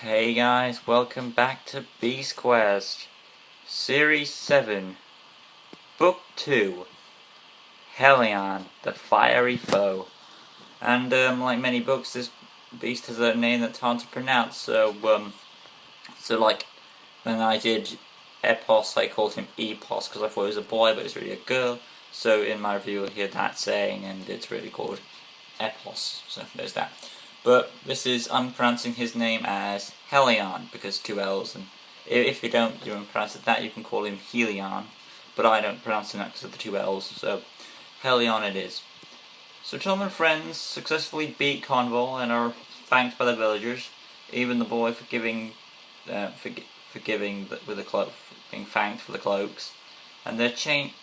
Hey guys, welcome back to Beast Quest, Series 7, Book 2, Hellion, the Fiery Foe. And like many books, this beast has a name that's hard to pronounce, so like when I did Epos, I called him Epos because I thought it was a boy, but it's really a girl. So in my review you'll hear that saying, and it's really called Epos, so there's that. But I'm pronouncing his name as Hellion because two L's, and if you don't pronounce it that, you can call him Hellion, but I don't pronounce him that because of the two L's, so Hellion it is. So Tom and friends successfully beat Convol and are thanked by the villagers, even the boy for giving with the cloak, being thanked for the cloaks, and that changed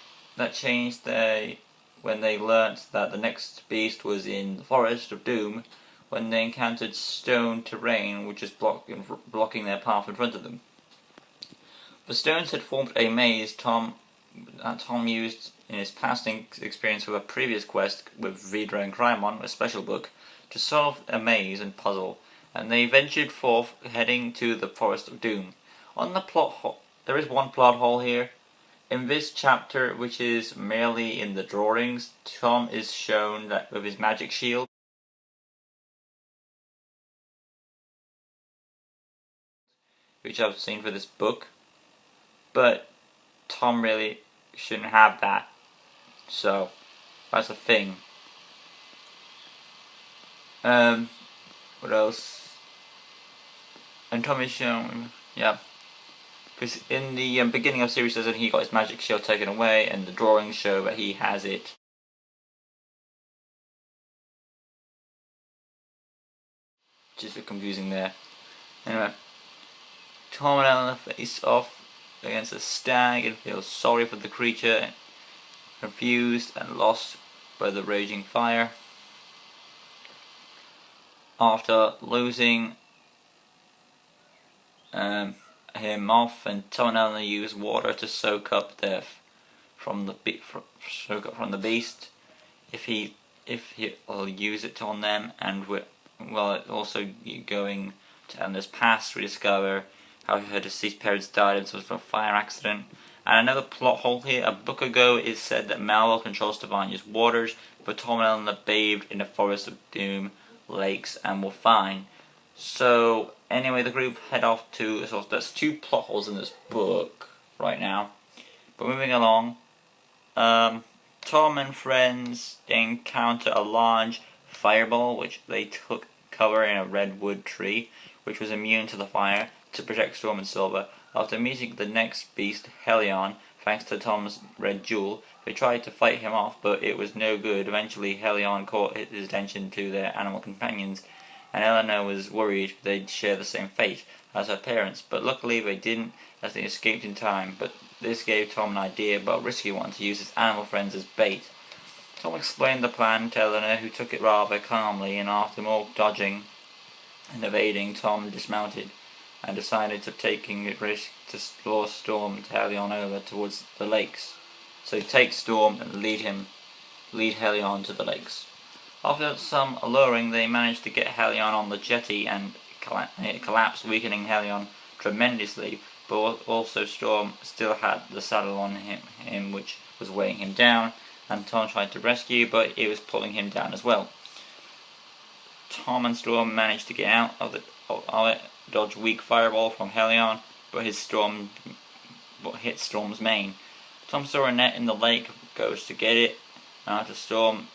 when they learnt that the next beast was in the Forest of Doom, when they encountered stone terrain which was blocking their path in front of them. The stones had formed a maze Tom used in his past experience with a previous quest with Vidra and Crymon, a special book, to solve a maze and puzzle, and they ventured forth heading to the Forest of Doom. On the there is one plot hole here. In this chapter, which is merely in the drawings, Tom is shown that with his magic shield, which I've seen for this book, but Tom really shouldn't have that, so that's a thing. What else? And Tom is shown, yeah, because in the beginning of series 7 he got his magic shield taken away, and the drawings show that he has it. Which is a bit confusing there. Anyway, Tom and Eleanor face off against a stag and feel sorry for the creature, confused and lost by the raging fire. After losing him off, and Tom and Eleanor use water to soak up from the beast. If he'll use it on them, and also going to Eleanor's past, we discover how her deceased parents died in some sort of fire accident. And another plot hole here: a book ago it said that Malwell controls Stevania's waters, but Tom and Eleanor bathed in the Forest of Doom lakes and were fine. So anyway, the group head off to, so there's two plot holes in this book right now. But moving along, Tom and friends encounter a large fireball which they took cover in a redwood tree, which was immune to the fire, to protect Storm and Silver. After meeting the next beast, Hellion, thanks to Tom's red jewel, they tried to fight him off, but it was no good. Eventually, Hellion caught his attention to their animal companions, and Eleanor was worried they'd share the same fate as her parents, but luckily they didn't, as they escaped in time. But this gave Tom an idea, but a risky one, to use his animal friends as bait. Tom explained the plan to Eleanor, who took it rather calmly, and after more dodging and evading, Tom dismounted and decided to taking a risk to lure Storm to Hellion over towards the lakes. So take Storm and lead Hellion to the lakes. After some alluring, they managed to get Hellion on the jetty, and it collapsed, weakening Hellion tremendously, but also Storm still had the saddle on him which was weighing him down, and Tom tried to rescue, but it was pulling him down as well. Tom and Storm managed to get out of it, dodge weak fireball from Hellion, but hit Storm's mane. Tom saw a net in the lake, goes to get it, and after some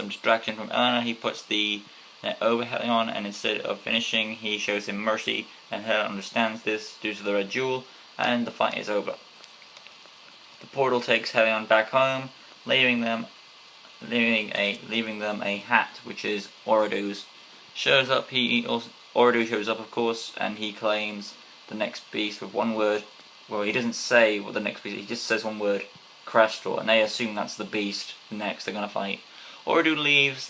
distraction from Eleanor, he puts the net over Hellion, and instead of finishing, he shows him mercy, and Hellion understands this due to the red jewel, and the fight is over. The portal takes Hellion back home, leaving them a hat, which is Oridu's. Oridu shows up, of course, and he claims the next beast with one word. Well, he doesn't say what the next beast, he just says one word, Crastor, and they assume that's the beast next they're gonna fight. Oridu leaves,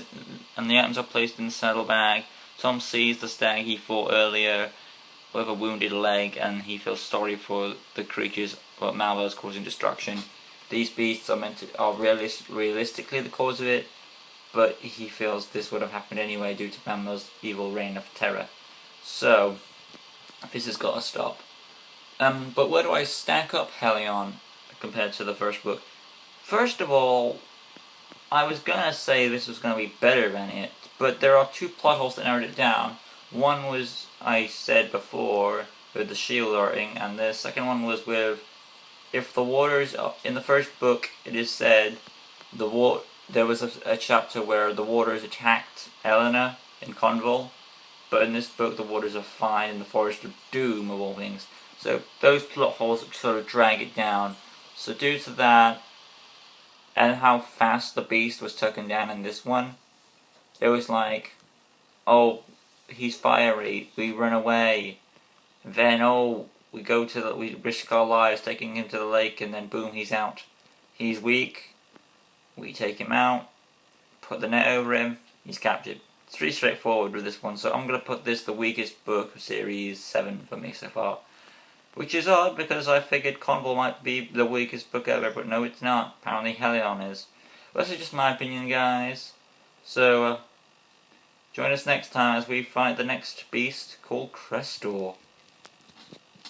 and the items are placed in the saddlebag. Tom sees the stag he fought earlier with a wounded leg, and he feels sorry for the creatures but Malwell is causing destruction. These beasts are realistically the cause of it, but he feels this would have happened anyway due to Bambo's evil reign of terror. So, this has got to stop. But where do I stack up Hellion compared to the first book? First of all, I was gonna say this was gonna be better than it, but there are two plot holes that narrowed it down. One was, I said before, with the shield arting, and the second one was with, if the waters, in the first book it is said, there was a chapter where the waters attacked Eleanor in Cornwall, but in this book the waters are fine in the Forest of Doom of all things. So those plot holes sort of drag it down. So due to that, and how fast the beast was taken down in this one, it was like, oh, he's fiery, we run away. Then, oh, we risk our lives taking him to the lake, and then boom, he's out. He's weak, we take him out, put the net over him, he's captured. It's pretty straightforward with this one, so I'm going to put this the weakest book of series 7 for me so far. Which is odd, because I figured Cornwall might be the weakest book ever, but no it's not. Apparently Hellion is. But that's just my opinion, guys. So, join us next time as we fight the next beast called Crestor.